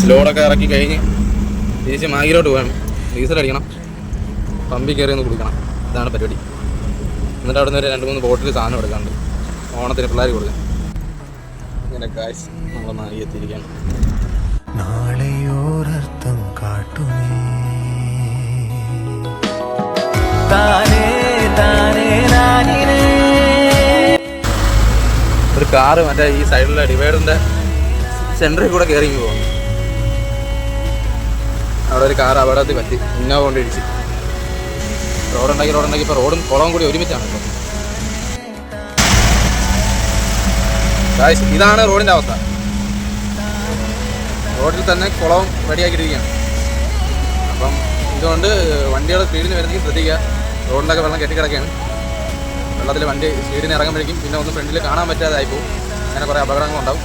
ലോഡൊക്കെ ഇറക്കി കഴിഞ്ഞ് തിരിച്ച് മാഗിലോട്ട് പോകണം. ഡീസൽ അടിക്കണം, പമ്പിൽ കയറി ഒന്ന് കുടിക്കണം. ഇതാണ് പരിപാടി. എന്നിട്ട് അവിടെ നിന്ന് ഒരു 2-3 ബോട്ടിൽ സാധനം എടുക്കാണ്ട് ഓണത്തിന് പിള്ളേർ കൊടുക്കാം. ഇങ്ങനെ കാശ് നമ്മൾ മാഗി എത്തിയിരിക്കുകയാണ്. നാളെയോരർത്ഥം കാട്ടുമേ ഒരു കാറ് മറ്റേ ഈ സൈഡിലെ ഡിവൈഡറിൻ്റെ സെൻറ്ററിൽ കൂടെ കയറി പോകും. അവിടെ ഒരു കാർ അപകടത്തിൽ പറ്റി, ഇന്നോവ കൊണ്ട് ഇടിച്ച്. റോഡുണ്ടാക്കി ഇപ്പോൾ റോഡും കുളവും കൂടി ഒരുമിച്ചാണ് ഇപ്പോൾ. ഇതാണ് റോഡിൻ്റെ അവസ്ഥ. റോഡിൽ തന്നെ കുളവും റെഡിയാക്കിയിട്ടിരിക്കുകയാണ്. അപ്പം ഇതുകൊണ്ട് വണ്ടികൾ സ്പീഡിന് വരുന്നെങ്കിൽ ശ്രദ്ധിക്കുക. റോഡിലൊക്കെ വെള്ളം കെട്ടിക്കിടക്കുകയാണ്. വെള്ളത്തിൽ വണ്ടി സ്പീഡിന് ഇറങ്ങുമ്പോഴേക്കും പിന്നെ ഒന്നും ഫ്രണ്ടിൽ കാണാൻ പറ്റാതെ ആയിപ്പോവും. അങ്ങനെ കുറേ അപകടങ്ങളുണ്ടാവും.